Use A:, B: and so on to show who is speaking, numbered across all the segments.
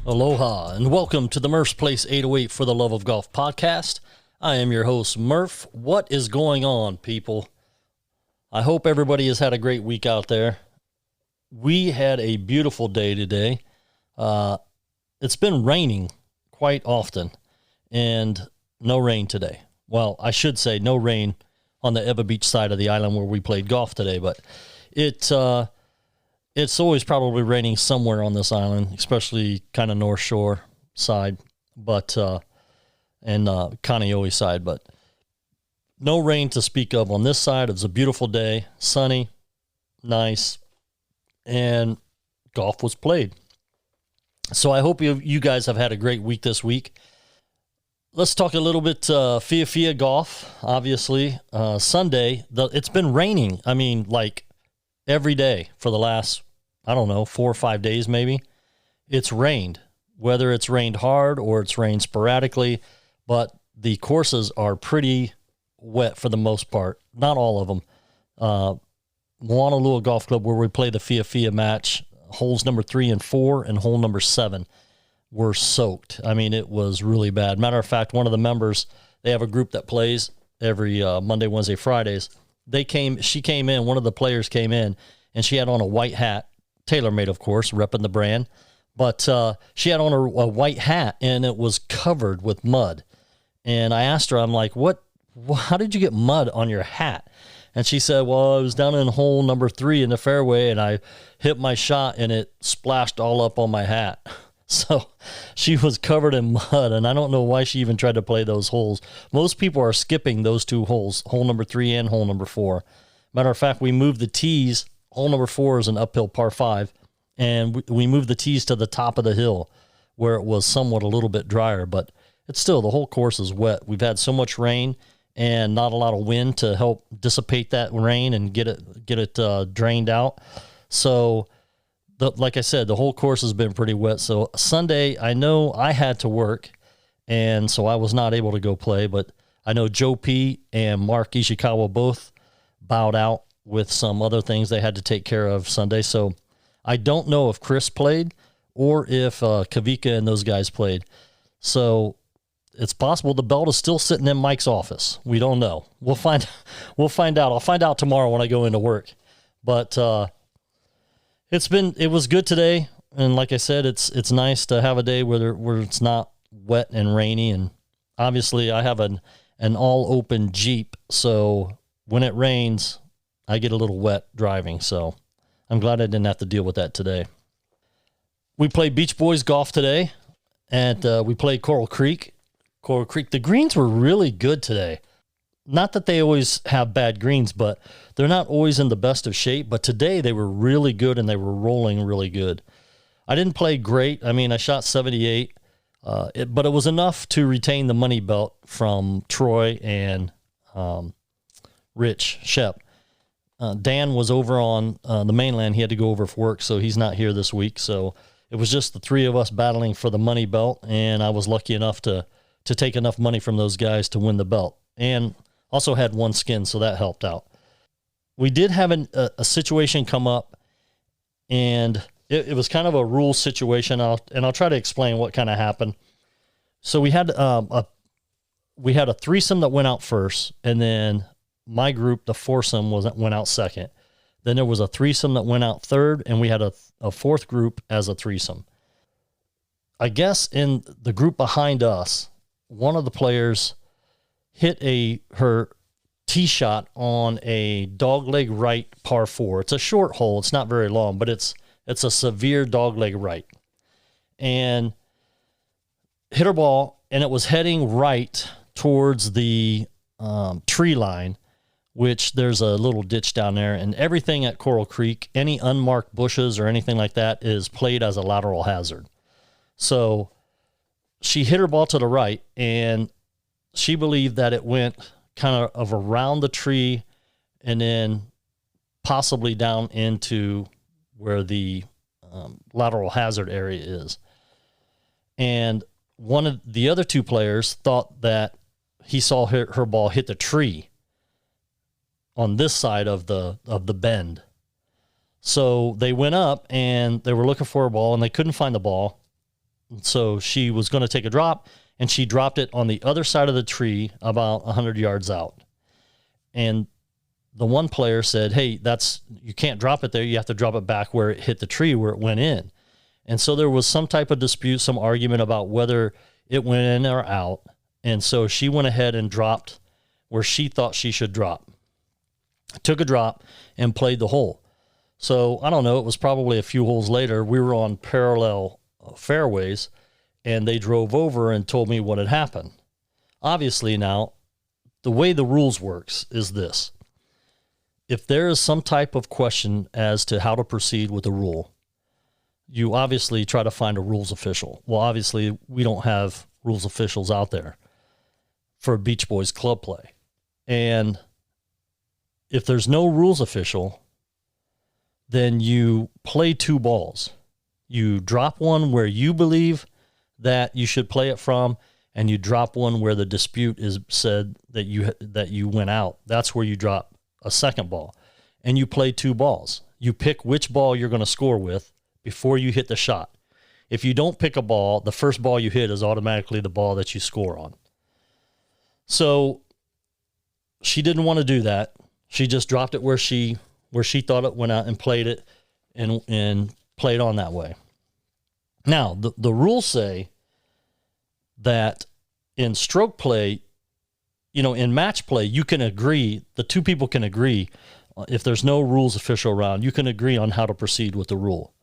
A: Aloha and welcome to the Murph's Place 808 for the Love of Golf podcast. I am your host, Murph. What is going on, people? I hope everybody has had a great week out there. We had a beautiful day today. It's been raining quite often and no rain today. Well, I should say no rain on the Eva Beach side of the island where we played golf today, but it's always probably raining somewhere on this island, especially kind of North Shore side, but and Kaneohe side, but no rain to speak of on this side. It was a beautiful day, sunny, nice, and golf was played. So I hope you guys have had a great week this week. Let's talk a little bit Fia golf, obviously. Sunday, it's been raining, like every day for the last, 4 or 5 days maybe. It's rained, whether it's rained hard or it's rained sporadically, but the courses are pretty wet for the most part. Not all of them. Moanalua Golf Club, where we play the Fia match, holes number 3 and 4 and hole number 7 were soaked. It was really bad. Matter of fact, one of the members, they have a group that plays every Monday, Wednesday, Fridays. She came in, one of the players came in, and she had on a white hat, TaylorMade, of course, repping the brand. But she had on a white hat, and it was covered with mud. And I asked her, I'm like, how did you get mud on your hat? And she said, well, I was down in hole number 3 in the fairway, and I hit my shot, and it splashed all up on my hat. So she was covered in mud, and I don't know why she even tried to play those holes. Most people are skipping those 2 holes, hole number 3 and hole number 4. Matter of fact, we moved the tees. Hole number 4 is an uphill par 5, and we moved the tees to the top of the hill where it was somewhat a little bit drier, but it's still, the whole course is wet. We've had so much rain and not a lot of wind to help dissipate that rain and get it drained out. So, like I said, the whole course has been pretty wet. So Sunday, I know I had to work, and so I was not able to go play, but I know Joe P. and Mark Ishikawa both bowed out with some other things they had to take care of Sunday. So I don't know if Chris played or if Kavika and those guys played. So it's possible the belt is still sitting in Mike's office. We don't know. We'll find out. I'll find out tomorrow when I go into work. But it was good today, and like I said, it's nice to have a day where it's not wet and rainy. And obviously, I have an all open Jeep, so when it rains, I get a little wet driving. So I'm glad I didn't have to deal with that today. We played Beach Boys golf today, and we played Coral Creek. Coral Creek. The greens were really good today. Not that they always have bad greens, but they're not always in the best of shape. But today they were really good, and they were rolling really good. I didn't play great. I shot 78, but it was enough to retain the money belt from Troy and Rich Shep. Dan was over on the mainland. He had to go over for work, so he's not here this week. So it was just the 3 of us battling for the money belt, and I was lucky enough to take enough money from those guys to win the belt. And also had 1 skin, so that helped out. We did have a situation come up, and it was kind of a rule situation. I'll try to explain what kind of happened. So we had a threesome that went out first, and then my group, the foursome, went out second. Then there was a threesome that went out third, and we had a 4th group as a threesome. I guess in the group behind us, one of the players hit her tee shot on a dogleg right par 4. It's a short hole. It's not very long, but it's a severe dogleg right. And hit her ball, and it was heading right towards the tree line, which there's a little ditch down there, and everything at Coral Creek, any unmarked bushes or anything like that, is played as a lateral hazard. So she hit her ball to the right, and she believed that it went kind of around the tree and then possibly down into where the lateral hazard area is. And one of the other 2 players thought that he saw her ball hit the tree on this side of the bend. So they went up and they were looking for a ball, and they couldn't find the ball. So she was going to take a drop, and she dropped it on the other side of the tree about 100 yards out. And the one player said, hey, you can't drop it there. You have to drop it back where it hit the tree, where it went in. And so there was some type of dispute, some argument about whether it went in or out. And so she went ahead and dropped where she thought she should drop. Took a drop and played the hole. So I don't know, it was probably a few holes later. We were on parallel fairways, and they drove over and told me what had happened. Obviously now, the way the rules works is this. If there is some type of question as to how to proceed with a rule, you obviously try to find a rules official. Well, obviously, we don't have rules officials out there for Beach Boys club play. And if there's no rules official, then you play two balls. You drop one where you believe that you should play it from, and you drop one where the dispute is said that you went out. That's where you drop a second ball. And you play two balls. You pick which ball you're going to score with before you hit the shot. If you don't pick a ball, the first ball you hit is automatically the ball that you score on. So she didn't want to do that. She just dropped it where she thought it went out and played it and played on that way. Now, the rules say that in stroke play, in match play, you can agree, the two people can agree, if there's no rules official around, you can agree on how to proceed with the rule.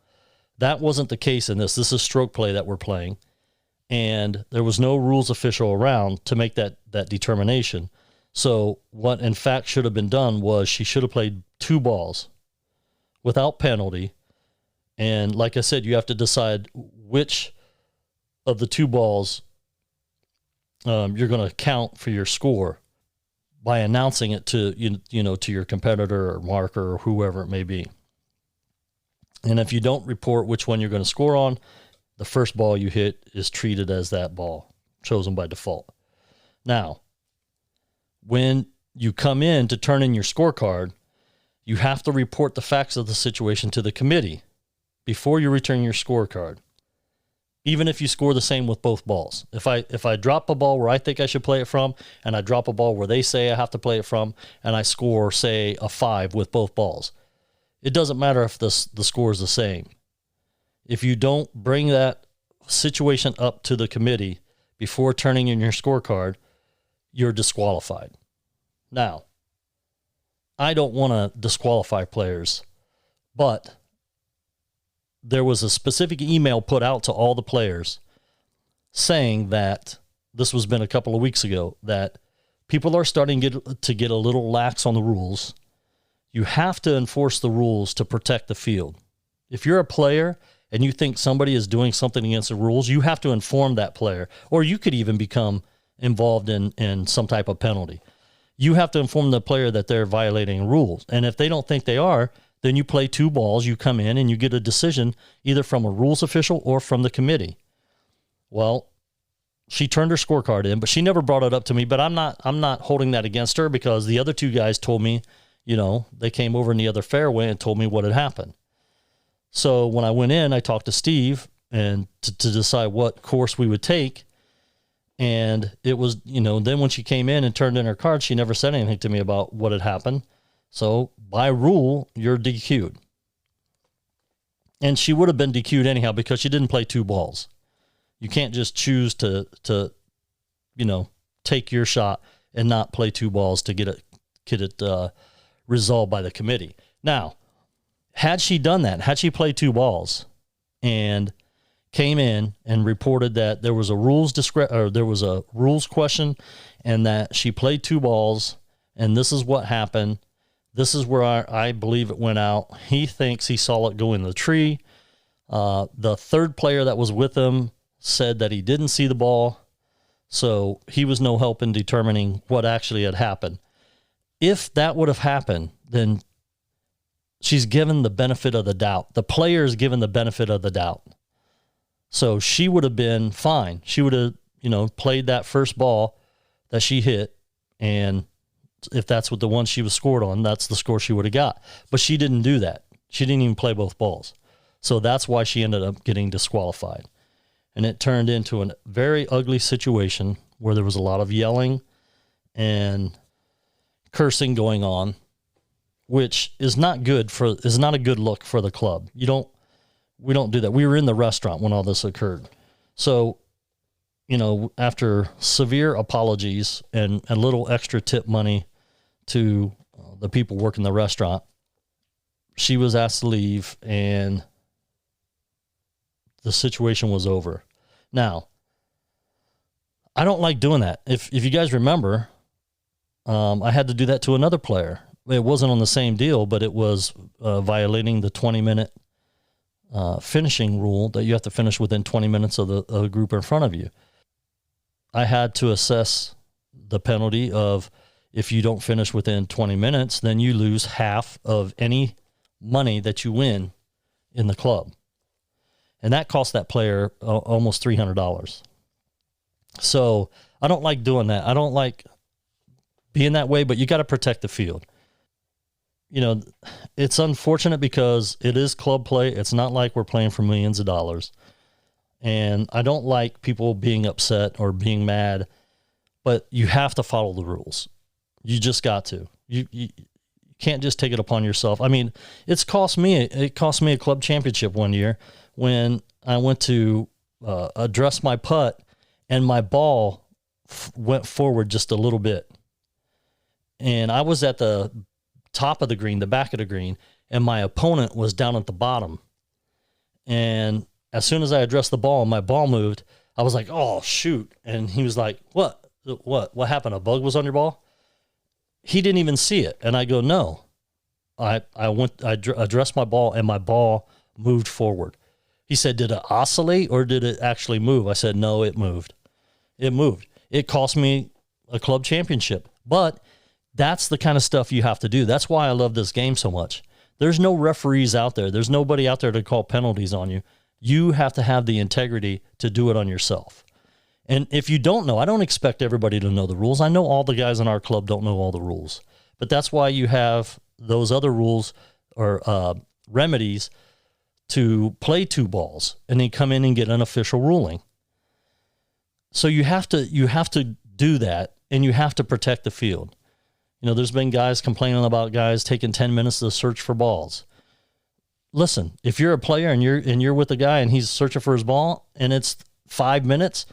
A: That wasn't the case in this. This is stroke play that we're playing, and there was no rules official around to make that determination. So what in fact should have been done was she should have played two balls without penalty. And like I said, you have to decide which of the two balls you're going to count for your score by announcing it to to your competitor or marker or whoever it may be. And if you don't report which one you're going to score on, the first ball you hit is treated as that ball chosen by default. Now, when you come in to turn in your scorecard, you have to report the facts of the situation to the committee before you return your scorecard. Even if you score the same with both balls. If I drop a ball where I think I should play it from, and I drop a ball where they say I have to play it from, and I score, say, a 5 with both balls, it doesn't matter if the score is the same. If you don't bring that situation up to the committee before turning in your scorecard, you're disqualified. Now, I don't want to disqualify players, but there was a specific email put out to all the players saying that, this was been a couple of weeks ago, that people are starting to get a little lax on the rules. You have to enforce the rules to protect the field. If you're a player and you think somebody is doing something against the rules, you have to inform that player, or you could even become involved in some type of penalty. You have to inform the player that they're violating rules. And if they don't think they are, then you play two balls, you come in and you get a decision either from a rules official or from the committee. Well, she turned her scorecard in, but she never brought it up to me, but I'm not holding that against her, because the other two guys told me, they came over in the other fairway and told me what had happened. So when I went in, I talked to Steve and to decide what course we would take. And it was, then when she came in and turned in her card, she never said anything to me about what had happened. So by rule, you're DQ'd. And she would have been DQ'd anyhow because she didn't play two balls. You can't just choose to take your shot and not play two balls to get it resolved by the committee. Now, had she done that, had she played two balls and came in and reported that there was a rules question and that she played two balls and this is what happened, this is where I believe it went out. He thinks he saw it go in the tree. The third player that was with him said that he didn't see the ball, so he was no help in determining what actually had happened. If that would have happened, then she's given the benefit of the doubt. The player is given the benefit of the doubt. So she would have been fine. She would have, played that first ball that she hit, and if that's what the one she was scored on, that's the score she would have got. But she didn't do that. She didn't even play both balls. So that's why she ended up getting disqualified. and it turned into a very ugly situation where there was a lot of yelling and cursing going on, which is not a good look for the club. We don't do that. We were in the restaurant when all this occurred. So, after severe apologies and a little extra tip money to the people working the restaurant, she was asked to leave and the situation was over. Now, I don't like doing that. If you guys remember, I had to do that to another player. It wasn't on the same deal, but it was violating the 20-minute finishing rule that you have to finish within 20 minutes of the group in front of you. I had to assess the penalty of, if you don't finish within 20 minutes, then you lose half of any money that you win in the club. And that cost that player almost $300. So I don't like doing that. I don't like being that way, but you got to protect the field. It's unfortunate because it is club play. It's not like we're playing for millions of dollars. And I don't like people being upset or being mad, but you have to follow the rules. You just got to. You can't just take it upon yourself. I mean, it cost me a club championship one year when I went to address my putt and my ball went forward just a little bit. And I was at the top of the green, the back of the green, and my opponent was down at the bottom. And as soon as I addressed the ball and my ball moved, I was like, oh, shoot. And he was like, what happened? A bug was on your ball? He didn't even see it. And I go, no. I addressed my ball and my ball moved forward. He said, did it oscillate or did it actually move? I said, no, it moved. It moved. It cost me a club championship. But that's the kind of stuff you have to do. That's why I love this game so much. There's no referees out there. There's nobody out there to call penalties on you. You have to have the integrity to do it on yourself. And if you don't know, I don't expect everybody to know the rules. I know all the guys in our club don't know all the rules. But that's why you have those other rules or remedies to play two balls and then come in and get an official ruling. So you have to do that, and you have to protect the field. There's been guys complaining about guys taking 10 minutes to search for balls. Listen, if you're a player and you're with a guy and he's searching for his ball and it's 5 minutes,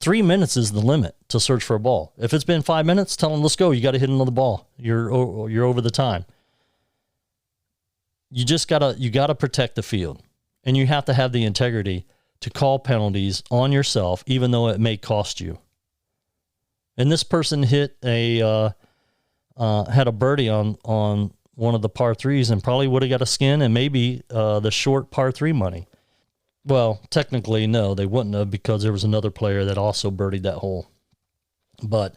A: 3 minutes is the limit to search for a ball. If it's been 5 minutes, tell him, let's go. You got to hit another ball. You're over the time. You gotta protect the field, and you have to have the integrity to call penalties on yourself, even though it may cost you. And this person hit had a birdie on one of the par threes and probably would have got a skin and maybe the short par three money. Well, technically, no, they wouldn't have, because there was another player that also birdied that hole. But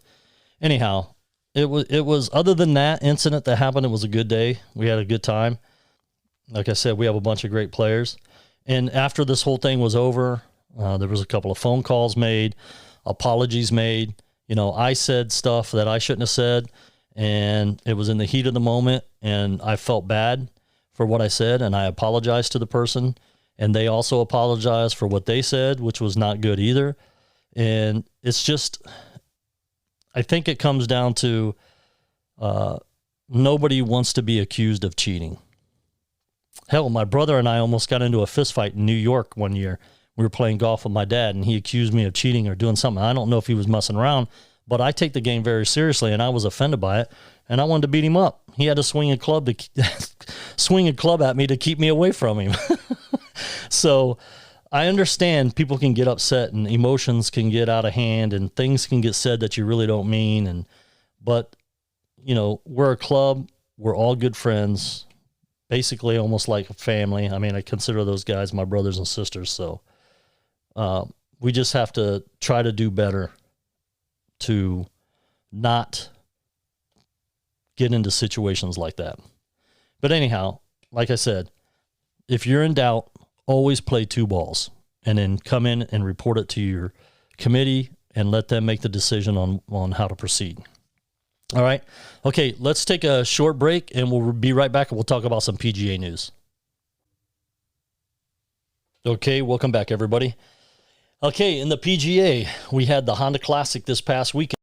A: anyhow, it was other than that incident that happened, it was a good day. We had a good time. Like I said, we have a bunch of great players. And after this whole thing was over, there was a couple of phone calls made, apologies made. I said stuff that I shouldn't have said, and it was in the heat of the moment, and I felt bad for what I said, and I apologized to the person, and they also apologized for what they said, which was not good either. And it's just, I think it comes down to nobody wants to be accused of cheating. Hell, my brother and I almost got into a fist fight in New York one year. We were playing golf with my dad, and he accused me of cheating or doing something. I don't know if he was messing around, but I take the game very seriously, and I was offended by it, and I wanted to beat him up. He had to swing a club at me to keep me away from him. So I understand people can get upset and emotions can get out of hand and things can get said that you really don't mean. But we're a club. We're all good friends, basically almost like a family. I mean, I consider those guys my brothers and sisters. So we just have to try to do better to not get into situations like that. But anyhow, like I said, if you're in doubt, always play two balls and then come in and report it to your committee and let them make the decision on how to proceed. All right. Okay, let's take a short break and we'll be right back and we'll talk about some PGA news. Okay, welcome back, everybody. Okay, in the PGA, we had the Honda Classic this past weekend.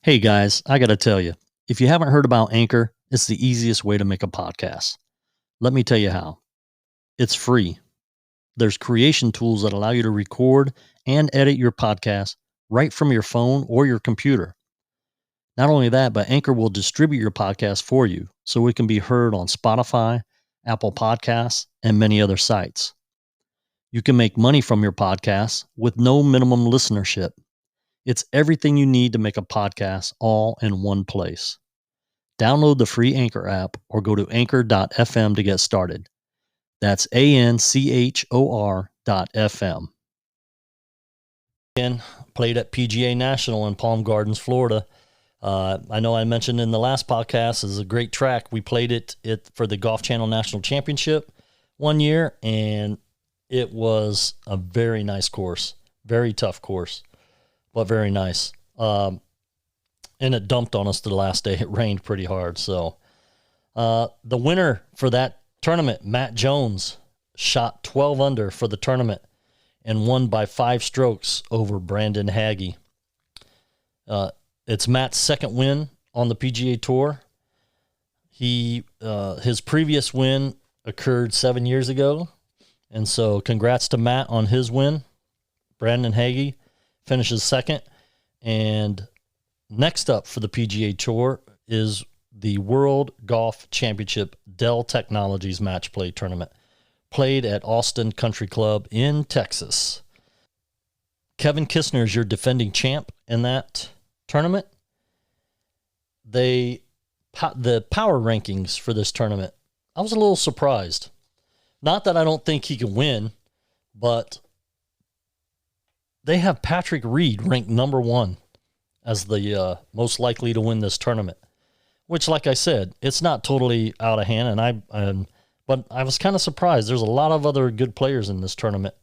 A: Hey guys, I got to tell you, if you haven't heard about Anchor, it's the easiest way to make a podcast. Let me tell you how. It's free. There's creation tools that allow you to record and edit your podcast right from your phone or your computer. Not only that, but Anchor will distribute your podcast for you so it can be heard on Spotify, Apple Podcasts, and many other sites. You can make money from your podcast with no minimum listenership. It's everything you need to make a podcast all in one place. Download the free Anchor app or go to anchor.fm to get started. That's ANCHOR.FM. Again, played at PGA National in Palm Gardens, Florida. I know I mentioned in the last podcast, it's a great track. We played it for the Golf Channel National Championship one year, and it was a very nice course. Very tough course, but very nice. And it dumped on us the last day. It rained pretty hard. So the winner for that tournament, Matt Jones, shot 12 under for the tournament and won by 5 strokes over Brandon Haggie. It's Matt's second win on the PGA Tour. His previous win occurred 7 years ago, and so congrats to Matt on his win. Brandon Haggie finishes second, and next up for the PGA Tour is the World Golf Championship Dell Technologies Match Play Tournament, played at Austin Country Club in Texas. Kevin Kistner is your defending champ in that tournament. The power rankings for this tournament, I was a little surprised. Not that I don't think he can win, but they have Patrick Reed ranked number 1 as the most likely to win this tournament, which, like I said, it's not totally out of hand. But I was kind of surprised. There's a lot of other good players in this tournament.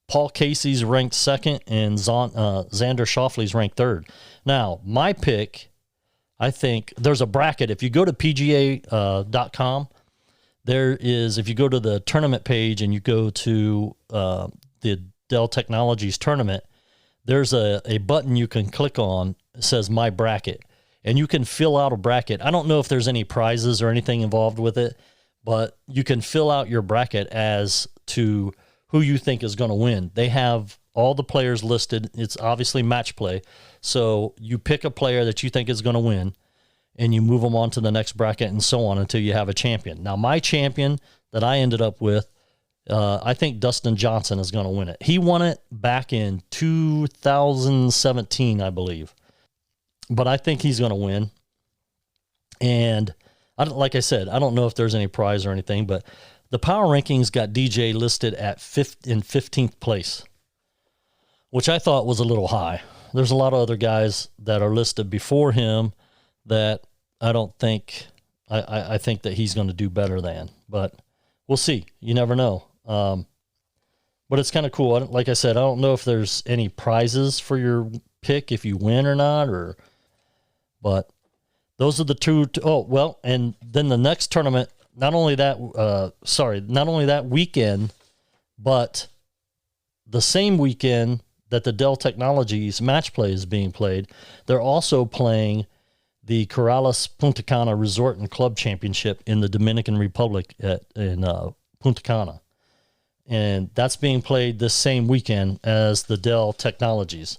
A: Paul Casey's ranked second, and Xander Schauffele's ranked third. Now, my pick, I think there's a bracket. If you go to PGA.com, if you go to the tournament page and you go to the Dell Technologies tournament, there's a button you can click on. It says My Bracket, and you can fill out a bracket. I don't know if there's any prizes or anything involved with it, but you can fill out your bracket as to who you think is going to win. They have all the players listed. It's obviously match play. So you pick a player that you think is going to win, and you move them on to the next bracket and so on until you have a champion. Now, my champion that I ended up with, I think Dustin Johnson is going to win it. He won it back in 2017, I believe. But I think he's going to win. And like I said, I don't know if there's any prize or anything, but the power rankings got DJ listed at 15th place, which I thought was a little high. There's a lot of other guys that are listed before him that I don't think, I think that he's going to do better than, but we'll see. You never know. But it's kind of cool. Like I said, I don't know if there's any prizes for your pick if you win or not, but those are the two. And then the next tournament, not only that weekend, but the same weekend that the Dell Technologies match play is being played, they're also playing the Corrales Punta Cana Resort and Club Championship in the Dominican Republic in Punta Cana. And that's being played this same weekend as the Dell Technologies.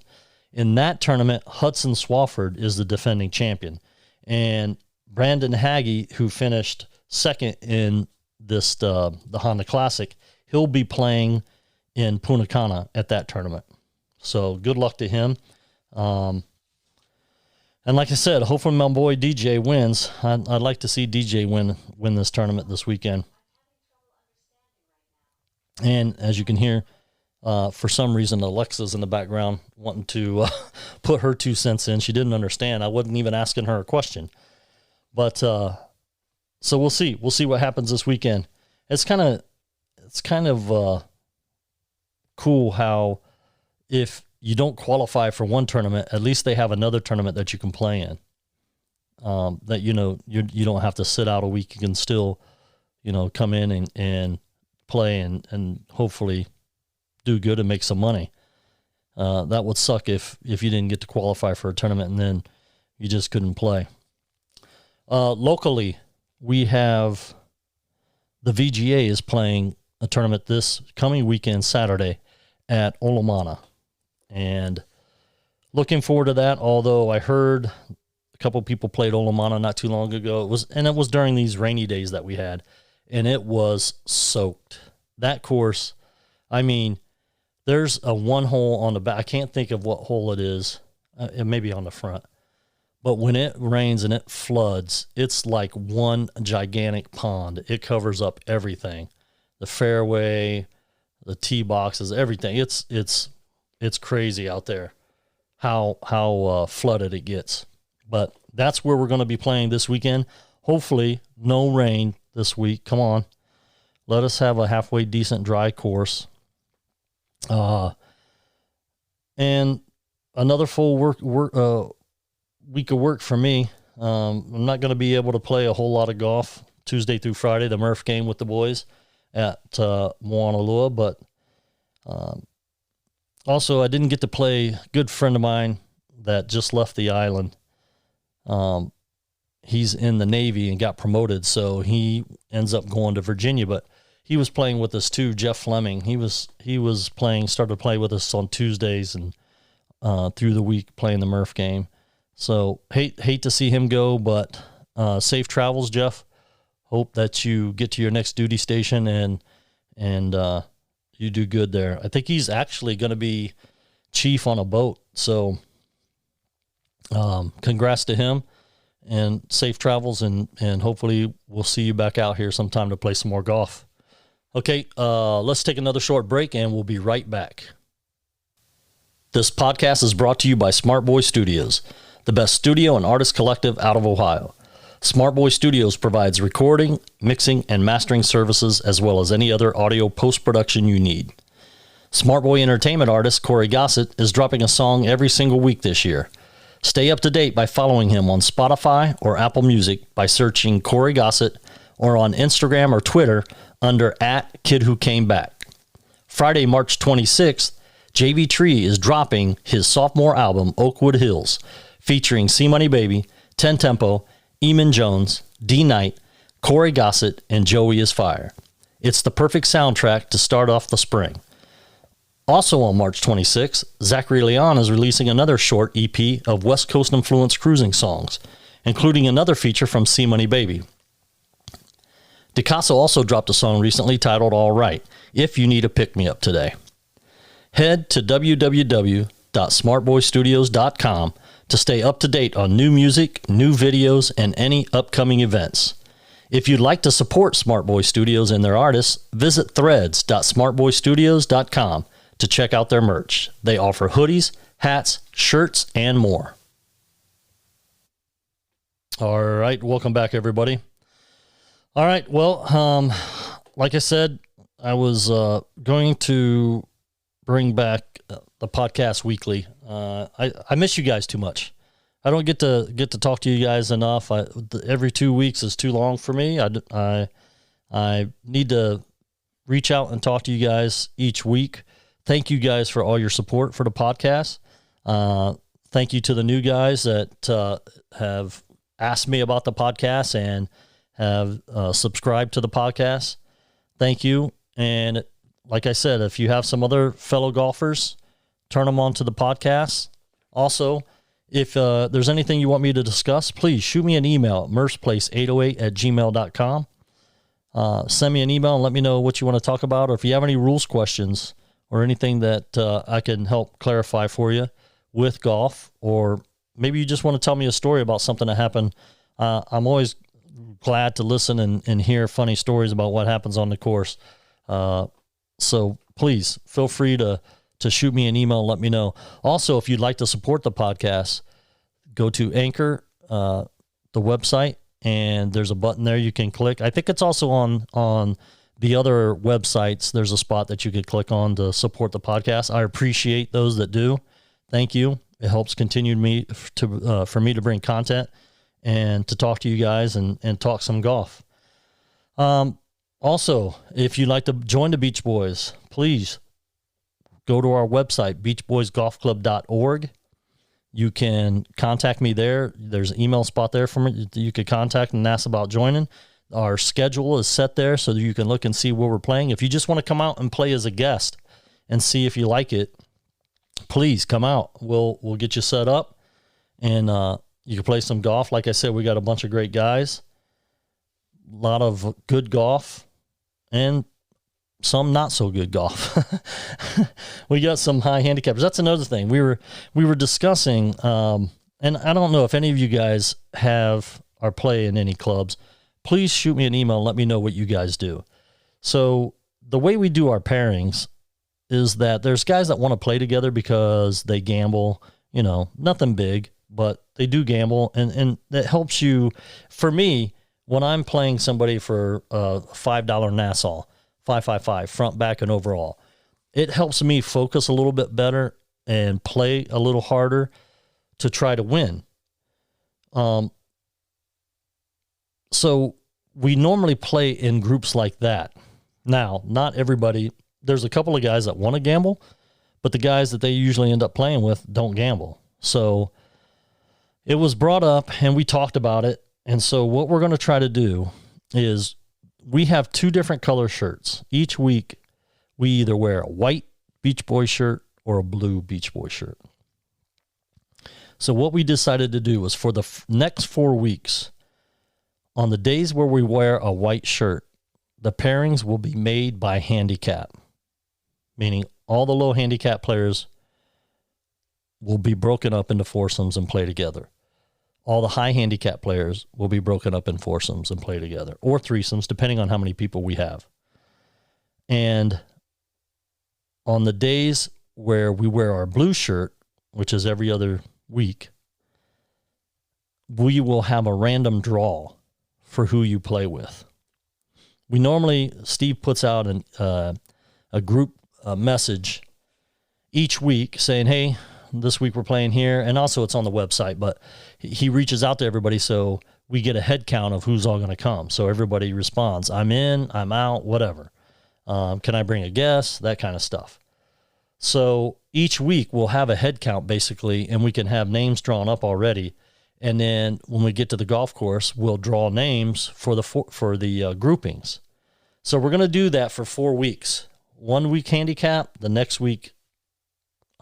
A: In that tournament, Hudson Swafford is the defending champion. And Brandon Haggie, who finished second in this the Honda Classic, he'll be playing in Punta Cana at that tournament. So good luck to him. And like I said, hopefully my boy DJ wins. I'd like to see DJ win this tournament this weekend. And as you can hear, for some reason, Alexa's in the background wanting to put her 2 cents in. She didn't understand. I wasn't even asking her a question. But so we'll see. We'll see what happens this weekend. It's kind of cool how if you don't qualify for one tournament, at least they have another tournament that you can play in. That you don't have to sit out a week. You can still, come in and play and hopefully do good and make some money. That would suck if you didn't get to qualify for a tournament and then you just couldn't play. Locally, we have the VGA is playing a tournament this coming weekend, Saturday, at Olomana. And looking forward to that, although I heard a couple people played Olomana not too long ago. It was during these rainy days that we had, and it was soaked. That course, I mean, there's a one hole on the back. I can't think of what hole it is. It may be on the front. But when it rains and it floods, it's like one gigantic pond. It covers up everything. The fairway, the tee boxes, everything. It's crazy out there how flooded it gets. But that's where we're going to be playing this weekend. Hopefully, no rain this week. Come on. Let us have a halfway decent dry course. And another full week of work for me. I'm not going to be able to play a whole lot of golf Tuesday through Friday, the Murph game with the boys at Moanalua, but also I didn't get to play a good friend of mine that just left the island. He's in the Navy and got promoted, so he ends up going to Virginia, but he was playing with us too, Jeff Fleming. He started to play with us on Tuesdays and through the week playing the Murph game. So hate to see him go, but safe travels, Jeff. Hope that you get to your next duty station and you do good there. I think he's actually going to be chief on a boat. So congrats to him and safe travels, and hopefully we'll see you back out here sometime to play some more golf. Okay, let's take another short break and we'll be right back. This podcast is brought to you by Smart Boy Studios, the best studio and artist collective out of Ohio. Smart Boy Studios provides recording, mixing, and mastering services as well as any other audio post-production you need. Smart Boy entertainment artist Corey Gossett is dropping a song every single week this year. Stay up to date by following him on Spotify or Apple Music by searching Corey Gossett, or on Instagram or Twitter under @KidWhoCameBack. Friday, March 26th, JV Tree is dropping his sophomore album, Oakwood Hills, featuring C Money Baby, 10 Tempo, Eamon Jones, D Knight, Corey Gossett, and Joey is Fire. It's the perfect soundtrack to start off the spring. Also on March 26th, Zachary Leon is releasing another short EP of West Coast influenced cruising songs, including another feature from C Money Baby. DeCasso also dropped a song recently titled All Right, if you need a pick-me-up today. Head to www.smartboystudios.com to stay up to date on new music, new videos, and any upcoming events. If you'd like to support Smart Boy Studios and their artists, visit threads.smartboystudios.com to check out their merch. They offer hoodies, hats, shirts, and more. All right, welcome back, everybody. All right, well, like I said, I was going to bring back the podcast weekly. I miss you guys too much. I don't get to talk to you guys enough. Every 2 weeks is too long for me. I need to reach out and talk to you guys each week. Thank you guys for all your support for the podcast. Thank you to the new guys that have asked me about the podcast and have subscribed to the podcast. Thank you. And like I said, if you have some other fellow golfers, turn them on to the podcast. Also, if there's anything you want me to discuss, please shoot me an email at merceplace808@gmail.com. Send me an email and let me know what you want to talk about, or if you have any rules questions or anything that I can help clarify for you with golf, or maybe you just want to tell me a story about something that happened. I'm always glad to listen and hear funny stories about what happens on the course. So please feel free to shoot me an email and let me know. Also, if you'd like to support the podcast, go to Anchor, the website, and there's a button there you can click. I think it's also on the other websites. There's a spot that you could click on to support the podcast. I appreciate those that do. Thank you. It helps continue for me to bring content and to talk to you guys and talk some golf. Also, if you'd like to join the Beach Boys, please go to our website, beachboysgolfclub.org. You can contact me there. There's an email spot there for me. You could contact and ask about joining. Our schedule is set there so that you can look and see where we're playing. If you just want to come out and play as a guest and see if you like it, please come out. We'll get you set up, and you can play some golf. Like I said, we got a bunch of great guys, a lot of good golf, and some not so good golf. We got some high handicappers. That's another thing. We were discussing, and I don't know if any of you guys are play in any clubs. Please shoot me an email and let me know what you guys do. So the way we do our pairings is that there's guys that want to play together because they gamble, nothing big, but they do gamble, and that helps you. For me, when I'm playing somebody for a $5 Nassau, 555, front, back, and overall, it helps me focus a little bit better and play a little harder to try to win. So we normally play in groups like that. Now, not everybody, there's a couple of guys that want to gamble, but the guys that they usually end up playing with don't gamble. So it was brought up and we talked about it. And so what we're going to try to do is we have 2 different color shirts. Each week we either wear a white Beach Boy shirt or a blue Beach Boy shirt. So what we decided to do was for the next 4 weeks, on the days where we wear a white shirt, the pairings will be made by handicap, meaning all the low handicap players will be broken up into foursomes and play together. All the high handicap players will be broken up in foursomes and play together, or threesomes, depending on how many people we have. And on the days where we wear our blue shirt, which is every other week, we will have a random draw for who you play with. We normally, Steve puts out a group message each week saying, hey, this week we're playing here. And also it's on the website, but he reaches out to everybody so we get a head count of who's all going to come. So everybody responds, I'm in, I'm out, whatever. Can I bring a guest? That kind of stuff. So each week we'll have a head count basically, and we can have names drawn up already. And then when we get to the golf course, we'll draw names for the groupings. So we're going to do that for 4 weeks. 1 week handicap, the next week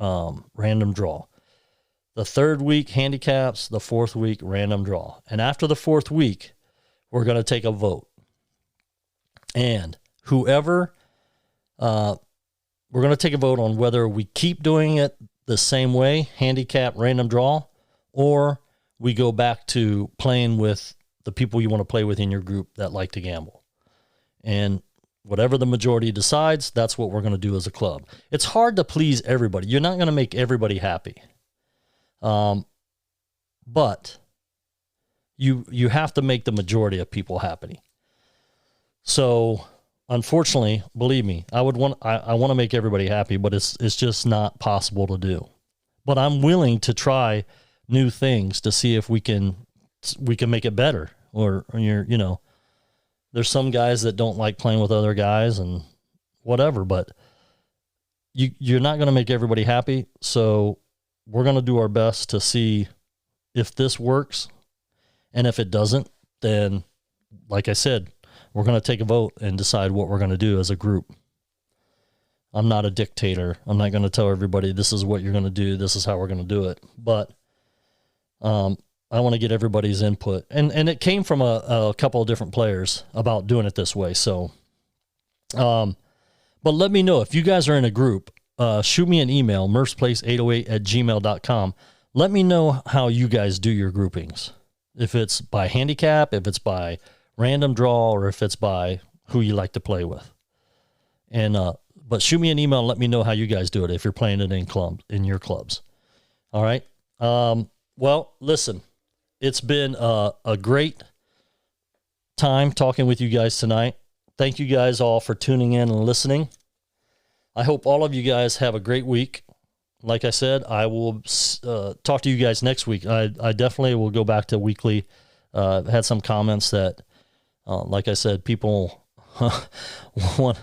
A: random draw. The 3rd week handicaps, the 4th week random draw. And after the 4th week, we're going to take a vote. And whoever, we're going to take a vote on whether we keep doing it the same way, handicap, random draw, or we go back to playing with the people you want to play with in your group that like to gamble. And whatever the majority decides, that's what we're going to do as a club. It's hard to please everybody. You're not going to make everybody happy. But you have to make the majority of people happy. So unfortunately, believe me, I want to make everybody happy, but it's just not possible to do. But I'm willing to try new things to see if we can make it better. Or there's some guys that don't like playing with other guys and whatever, but you're not going to make everybody happy. So we're going to do our best to see if this works. And if it doesn't, then like I said, we're going to take a vote and decide what we're going to do as a group. I'm not a dictator. I'm not going to tell everybody this is what you're going to do. This is how we're going to do it. But I want to get everybody's input. And it came from a couple of different players about doing it this way. So, but let me know if you guys are in a group, shoot me an email, murphsplace808@gmail.com. Let me know how you guys do your groupings. If it's by handicap, if it's by random draw, or if it's by who you like to play with. And, but shoot me an email and let me know how you guys do it if you're playing it in your clubs. All right. Well, listen, it's been a great time talking with you guys tonight. Thank you guys all for tuning in and listening. I hope all of you guys have a great week. Like I said, I will talk to you guys next week. I definitely will go back to weekly. Had some comments that, like I said, people want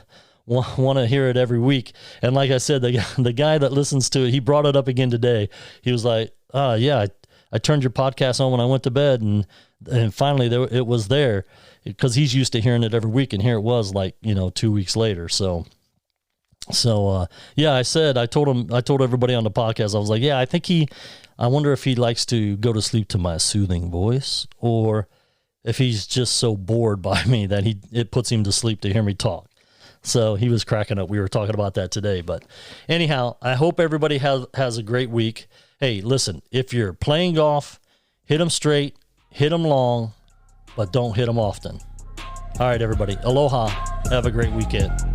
A: want to hear it every week. And like I said, the guy that listens to it, he brought it up again today. He was like, yeah, I turned your podcast on when I went to bed, and finally it was there, because he's used to hearing it every week, and here it was, like, 2 weeks later. So yeah, I told everybody on the podcast, I was like, yeah, I wonder if he likes to go to sleep to my soothing voice, or if he's just so bored by me that it puts him to sleep to hear me talk. So he was cracking up. We were talking about that today. But anyhow, I hope everybody has a great week. Hey, listen, if you're playing golf, hit them straight, hit them long, but don't hit them often. All right, everybody. Aloha. Have a great weekend.